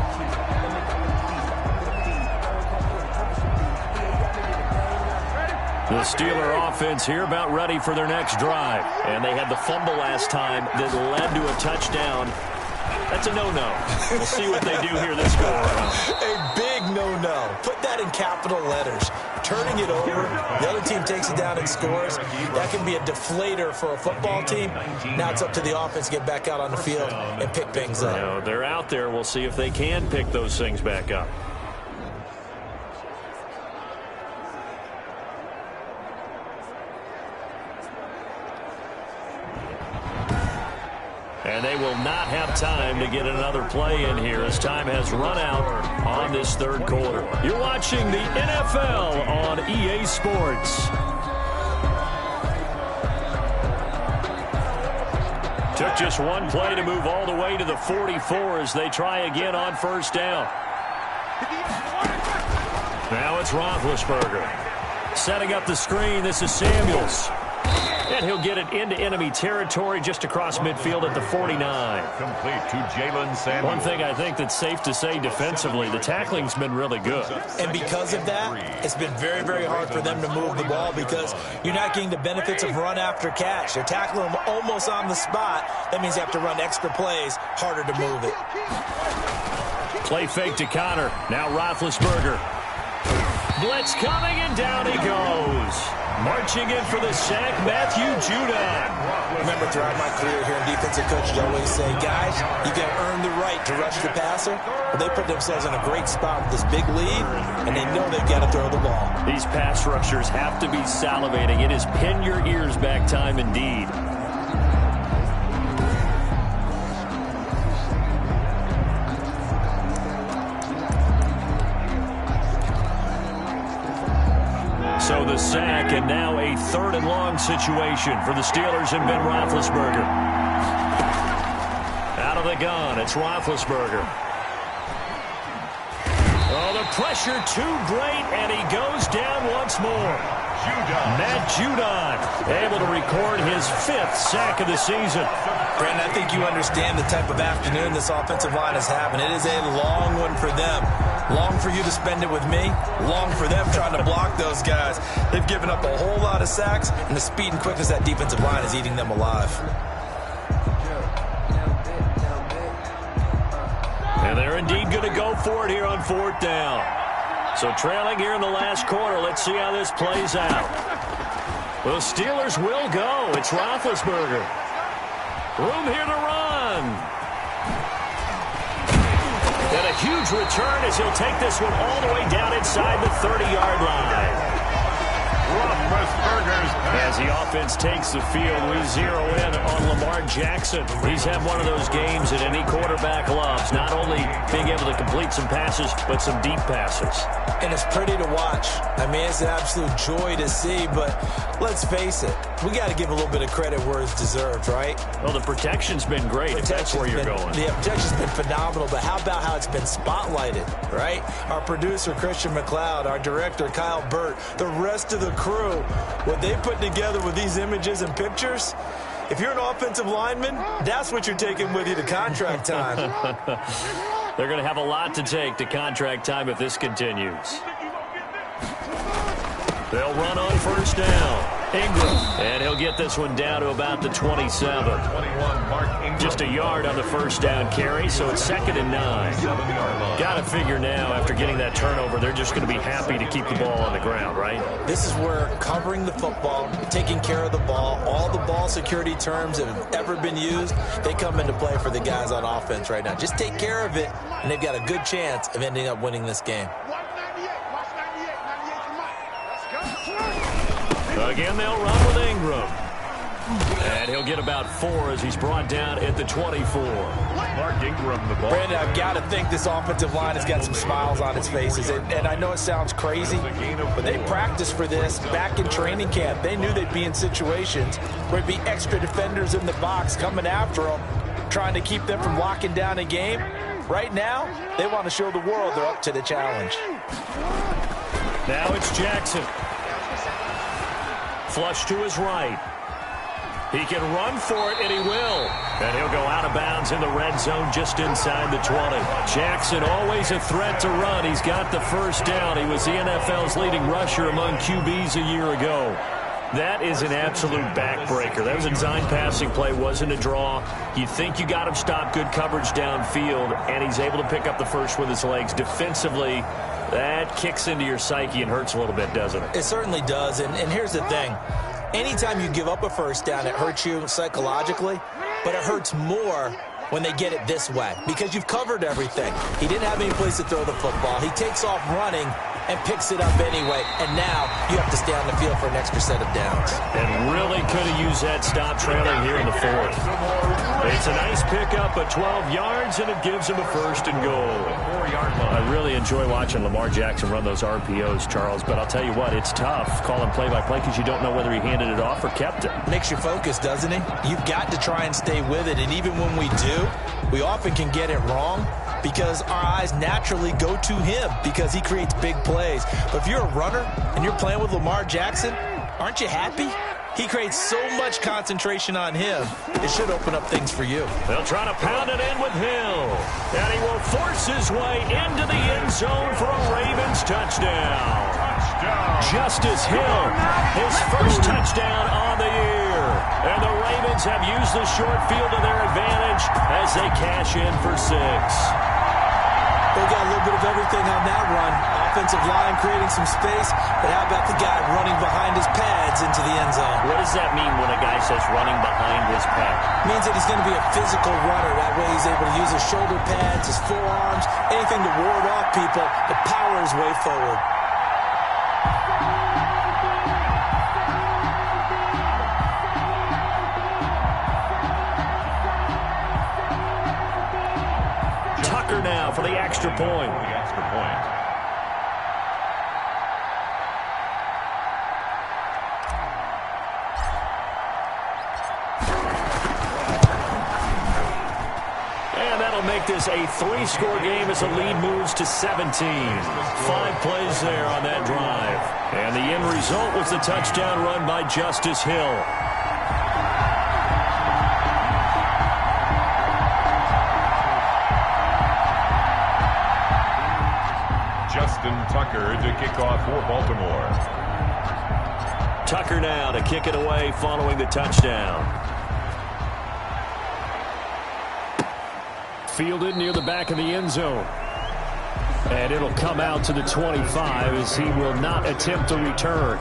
The Steeler offense here about ready for their next drive. And they had the fumble last time that led to a touchdown. That's a no-no. We'll see what they do here this go-around. A big no-no. Put that in capital letters. Turning it over, the other team takes it down and scores. That can be a deflator for a football team. Now it's up to the offense to get back out on the field and pick things up. You know, they're out there. We'll see if they can pick those things back up. And they will not have time to get another play in here as time has run out on this third quarter. You're watching the NFL on EA Sports. Took just one play to move all the way to the 44 as they try again on first down. Now it's Roethlisberger. Setting up the screen, this is Samuels. And he'll get it into enemy territory just across midfield at the 49. Complete to Jalen Samuels. One thing I think that's safe to say defensively, the tackling's been really good. And because of that, it's been very, very hard for them to move the ball because you're not getting the benefits of run after catch. They're tackling them almost on the spot. That means you have to run extra plays, harder to move it. Play fake to Connor. Now Roethlisberger. Blitz coming, and down he goes. Marching in for the sack, Matthew Judon. Remember, throughout my career here in defensive coach, I always say, guys, you got to earn the right to rush the passer. But they put themselves in a great spot with this big lead, and they know they've got to throw the ball. These pass rushers have to be salivating. It is pin your ears back time indeed. So the sack, and now a a 3rd and long situation for the Steelers and Ben Roethlisberger. Out of the gun, it's Roethlisberger. Oh, the pressure too great, and he goes down once more. Matt Judon able to record his 5th sack of the season. Brandon, I think you understand the type of afternoon this offensive line is having. It is a long one for them. Long for you to spend it with me. Long for them trying to block those guys. They've given up a whole lot of sacks, and the speed and quickness of that defensive line is eating them alive. And they're indeed going to go for it here on 4th down. So trailing here in the last quarter. Let's see how this plays out. The Steelers will go. It's Roethlisberger. Room here to run. And a huge return as he'll take this one all the way down inside the 30-yard line. As the offense takes the field, we zero in on Lamar Jackson. He's had one of those games that any quarterback loves, not only being able to complete some passes, but some deep passes. And it's pretty to watch. I mean, it's an absolute joy to see, but let's face it, we got to give a little bit of credit where it's deserved, right? Well, the protection's been great, if that's where you're going. The protection's been phenomenal, but how about how it's been spotlighted, right? Our producer, Christian McLeod, our director, Kyle Burt, the rest of the crew, what they put together with these images and pictures, if you're an offensive lineman, that's what you're taking with you to contract time. They're going to have a lot to take to contract time if this continues. They'll run on 1st down. Ingram, and he'll get this one down to about the 27. Just a yard on the 1st down carry, so it's 2nd and 9. Got to figure now, after getting that turnover, they're just going to be happy to keep the ball on the ground, right? This is where covering the football, taking care of the ball, all the ball security terms that have ever been used, they come into play for the guys on offense right now. Just take care of it, and they've got a good chance of ending up winning this game. Again, they'll run with Ingram. And he'll get about 4 as he's brought down at the 24. Mark Ingram, the ball. Brandon, I've got to think this offensive line has got some smiles on its faces. And I know it sounds crazy, but they practiced for this back in training camp. They knew they'd be in situations where it'd be extra defenders in the box coming after them, trying to keep them from locking down a game. Right now, they want to show the world they're up to the challenge. Now it's Jackson. Flush to his right. He can run for it, and he will. And he'll go out of bounds in the red zone just inside the 20. Jackson, always a threat to run. He's got the 1st down. He was the NFL's leading rusher among QBs a year ago. That is an absolute backbreaker. That was a design passing play, wasn't a draw. You think you got him stopped, good coverage downfield, and he's able to pick up the first with his legs. Defensively, that kicks into your psyche and hurts a little bit, doesn't it? It certainly does, and here's the thing. Anytime you give up a 1st down, it hurts you psychologically, but it hurts more when they get it this way because you've covered everything. He didn't have any place to throw the football. He takes off running and picks it up anyway, and now you have to stay on the field for an extra set of downs. And really could have used that stop trailing here in the 4th. It's a nice pickup of 12 yards, and it gives him a 1st and goal. I really enjoy watching Lamar Jackson run those RPOs, Charles, but I'll tell you what, it's tough calling play-by-play because you don't know whether he handed it off or kept it. Makes you focus, doesn't it? You've got to try and stay with it, and even when we do, we often can get it wrong because our eyes naturally go to him because he creates big plays. But if you're a runner and you're playing with Lamar Jackson, aren't you happy? He creates so much concentration on him, it should open up things for you. They'll try to pound it in with Hill. And he will force his way into the end zone for a Ravens touchdown. Justice Hill, his 1st touchdown on the year. And the Ravens have used the short field to their advantage as they cash in for 6. They got a little bit of everything on that run. Offensive line creating some space, but how about the guy running behind his pads into the end zone? What does that mean when a guy says running behind his pad? It means that he's going to be a physical runner. That way he's able to use his shoulder pads, his forearms, anything to ward off people, to power his way forward. Now for the extra point. And that'll make this a 3-score game as the lead moves to 17. 5 plays there on that drive. And the end result was the touchdown run by Justice Hill. Justin Tucker to kick off for Baltimore. Tucker now to kick it away following the touchdown. Fielded near the back of the end zone. And it'll come out to the 25 as he will not attempt to return.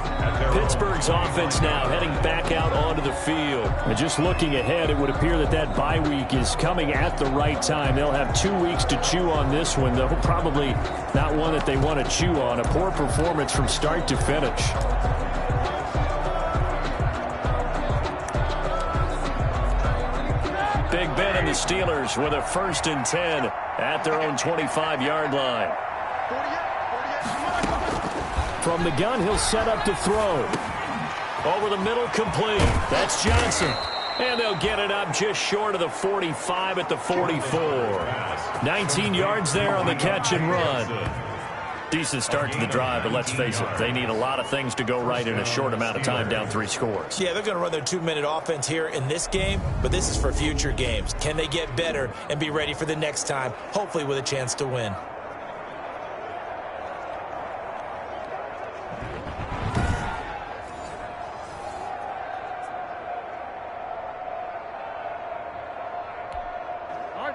Pittsburgh's offense now heading back out onto the field. And just looking ahead, it would appear that that bye week is coming at the right time. They'll have 2 weeks to chew on this one, though probably not one that they want to chew on. A poor performance from start to finish. Big Ben and the Steelers with a 1st and 10 at their own 25-yard line. From the gun, he'll set up to throw. Over the middle, complete. That's Johnson. And they'll get it up just short of the 45 at the 44. 19 yards there on the catch and run. Decent start to the drive, but let's face it, they need a lot of things to go right in a short amount of time, down 3 scores. Yeah, they're going to run their 2-minute offense here in this game, but this is for future games. Can they get better and be ready for the next time, hopefully with a chance to win?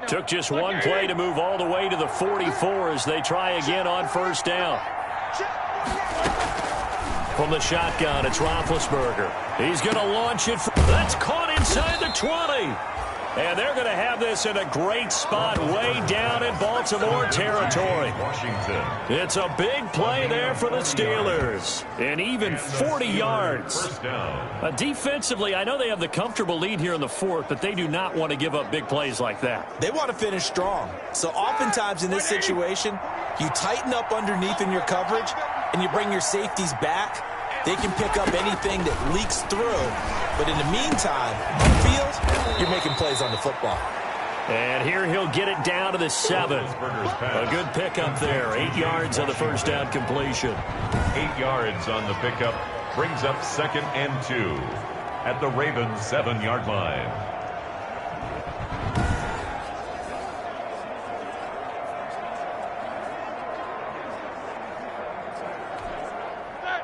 Took just one play to move all the way to the 44 as they try again on 1st down. From the shotgun, it's Roethlisberger. He's going to launch it. That's caught inside the 20. And they're going to have this in a great spot way down in Baltimore territory. Washington. It's a big play there for the Steelers. And even 40 yards. First down. Defensively, I know they have the comfortable lead here in the 4th, but they do not want to give up big plays like that. They want to finish strong. So oftentimes in this situation, you tighten up underneath in your coverage and you bring your safeties back. They can pick up anything that leaks through. But in the meantime, on the field, you're making plays on the football. And here he'll get it down to the 7. A good pickup there. 8 yards on the 1st down completion. 8 yards on the pickup brings up 2nd and 2 at the Ravens' 7-yard line.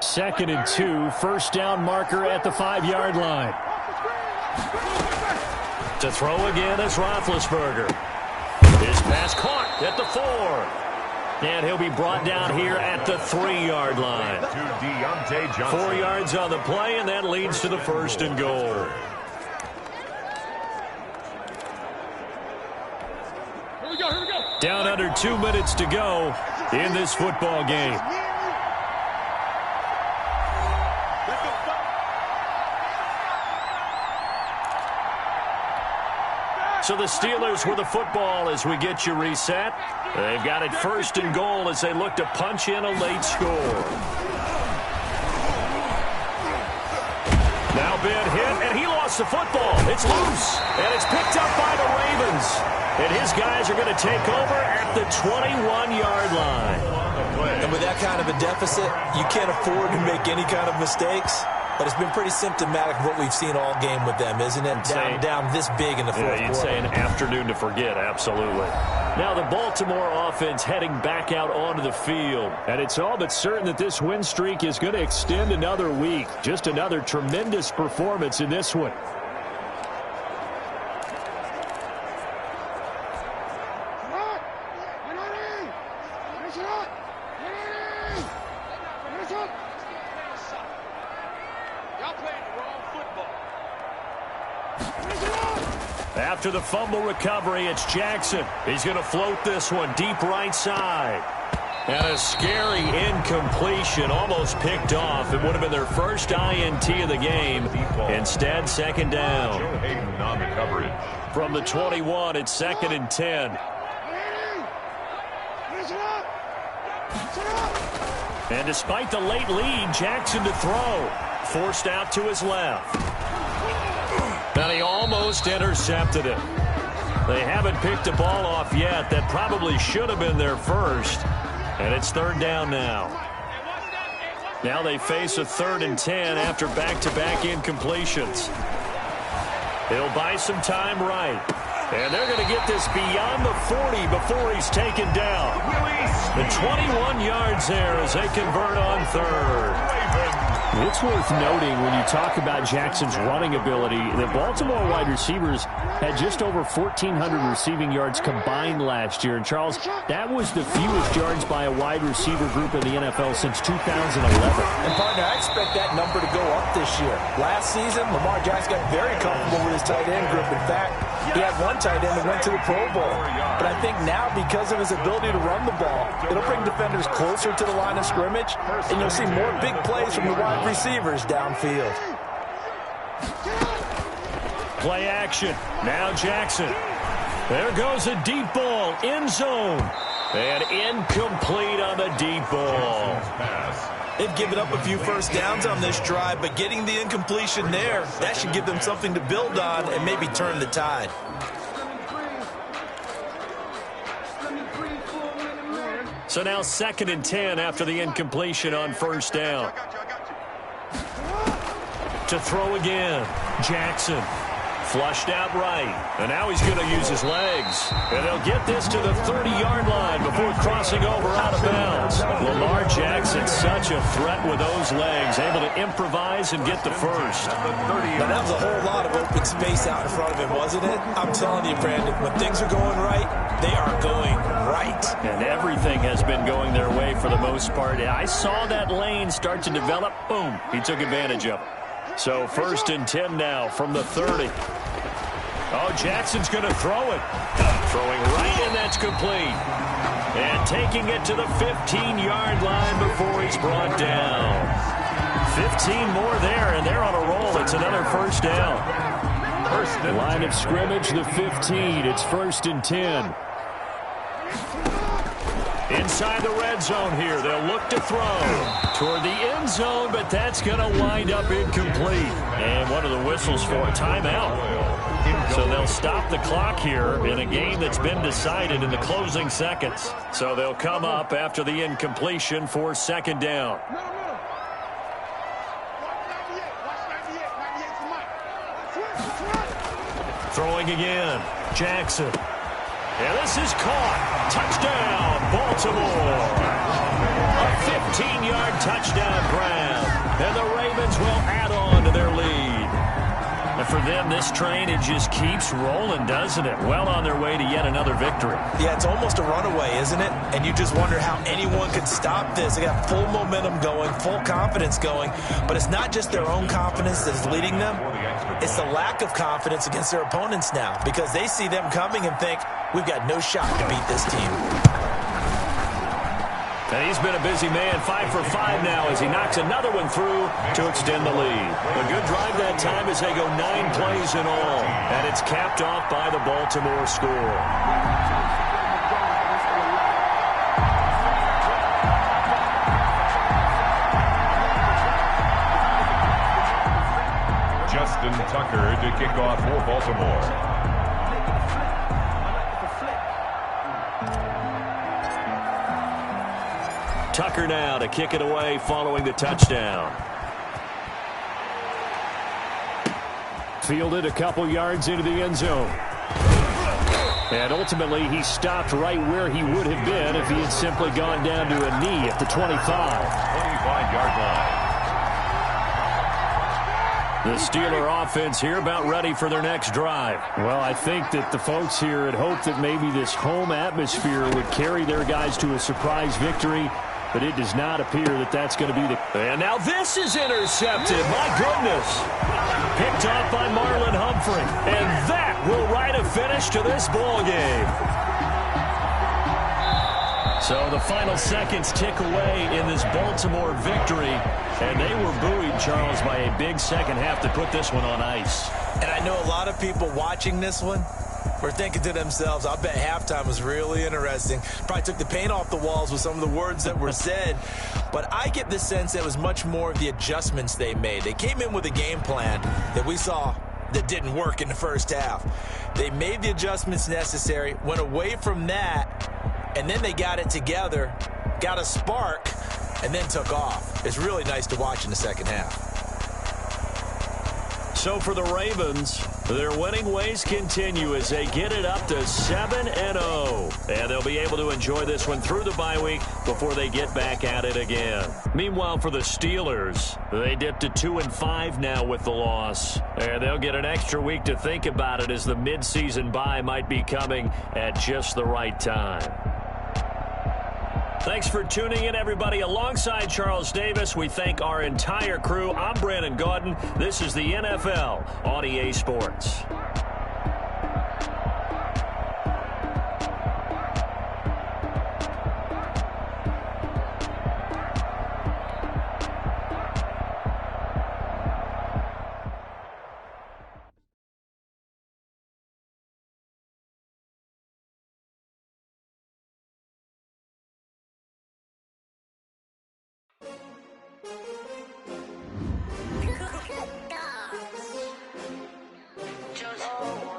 Second and 2, 1st down marker at the 5-yard line. To throw again is Roethlisberger. His pass caught at the 4. And he'll be brought down here at the 3-yard line. To Deontay Johnson. 4 yards on the play, and that leads to the 1st and goal. Down under 2 minutes to go in this football game. So the Steelers with the football as we get you reset. They've got it 1st and goal as they look to punch in a late score. Now Ben hit, and he lost the football. It's loose, and it's picked up by the Ravens. And his guys are going to take over at the 21-yard line. And with that kind of a deficit, you can't afford to make any kind of mistakes. But it's been pretty symptomatic of what we've seen all game with them, isn't it? Down this big in the 4th quarter. You'd say an afternoon to forget, absolutely. Now the Baltimore offense heading back out onto the field. And it's all but certain that this win streak is going to extend another week. Just another tremendous performance in this one. After the fumble recovery, it's Jackson. He's going to float this one deep right side. And a scary incompletion, almost picked off. It would have been their first INT of the game. Instead, 2nd down. Joe Hayden on the coverage. From the 21, it's 2nd and 10. And despite the late lead, Jackson to throw. Forced out to his left. And he almost intercepted it. They haven't picked a ball off yet. That probably should have been their first. And it's third down now. Now they face a 3rd and 10 after back-to-back incompletions. He'll buy some time right. And they're going to get this beyond the 40 before he's taken down. The 21 yards there as they convert on 3rd. It's worth noting when you talk about Jackson's running ability, the Baltimore wide receivers had just over 1,400 receiving yards combined last year. And, Charles, that was the fewest yards by a wide receiver group in the NFL since 2011. And, partner, I expect that number to go up this year. Last season, Lamar Jackson got very comfortable with his tight end group. In fact, he had one tight end that went to the Pro Bowl. But I think now, because of his ability to run the ball, it'll bring defenders closer to the line of scrimmage, and you'll see more big plays from the wide receivers downfield. Play action. Now Jackson. There goes a deep ball. End zone. And incomplete on the deep ball. They've given up a few first downs on this drive, but getting the incompletion there, that should give them something to build on and maybe turn the tide. So now 2nd and 10 after the incompletion on first down. To throw again. Jackson. Flushed out right. And now he's going to use his legs. And they'll get this to the 30-yard line before crossing over out of bounds. Lamar Jackson, such a threat with those legs, able to improvise and get the first. Now, that was a whole lot of open space out in front of him, wasn't it? I'm telling you, Brandon, when things are going right, they are going right. And everything has been going their way for the most part. I saw that lane start to develop. Boom. He took advantage of it. So 1st and 10 now from the 30. Oh, Jackson's going to throw it. Throwing right, and that's complete. And taking it to the 15-yard line before he's brought down. 15 more there, and they're on a roll. It's another first down. Line of scrimmage, the 15. It's 1st and 10. Inside the red zone here. They'll look to throw toward the end zone, but that's going to wind up incomplete. And one of the whistles for a timeout. So they'll stop the clock here in a game that's been decided in the closing seconds. So they'll come up after the incompletion for 2nd down. Throwing again. Jackson. And this is caught. Touchdown, Baltimore. A 15-yard touchdown grab. And the Ravens will add on to their lead. And for them, this train, it just keeps rolling, doesn't it? Well on their way to yet another victory. Yeah, it's almost a runaway, isn't it? And you just wonder how anyone could stop this. They got full momentum going, full confidence going. But it's not just their own confidence that's leading them. It's the lack of confidence against their opponents now, because they see them coming and think, we've got no shot to beat this team. And he's been a busy man, 5 for 5 now as he knocks another one through to extend the lead. A good drive that time as they go 9 plays in all. And it's capped off by the Baltimore score. Justin Tucker to kick off for Baltimore. Tucker now to kick it away following the touchdown. Fielded a couple yards into the end zone. And ultimately, he stopped right where he would have been if he had simply gone down to a knee at the 25. 25-yard line. The Steeler offense here about ready for their next drive. Well, I think that the folks here had hoped that maybe this home atmosphere would carry their guys to a surprise victory, but it does not appear that that's going to be the... And now this is intercepted. My goodness. Picked off by Marlon Humphrey. And that will write a finish to this ball game. So the final seconds tick away in this Baltimore victory. And they were buoyed, Charles, by a big second half to put this one on ice. And I know a lot of people watching this one were thinking to themselves, I bet halftime was really interesting. Probably took the paint off the walls with some of the words that were said. But I get the sense that it was much more of the adjustments they made. They came in with a game plan that we saw that didn't work in the first half. They made the adjustments necessary, went away from that, and then they got it together, got a spark, and then took off. It's really nice to watch in the second half. So for the Ravens, their winning ways continue as they get it up to 7-0. And they'll be able to enjoy this one through the bye week before they get back at it again. Meanwhile, for the Steelers, they dipped to 2-5 now with the loss. And they'll get an extra week to think about it as the midseason bye might be coming at just the right time. Thanks for tuning in, everybody. Alongside Charles Davis, we thank our entire crew. I'm Brandon Gaudin. This is the NFL on EA Sports. Just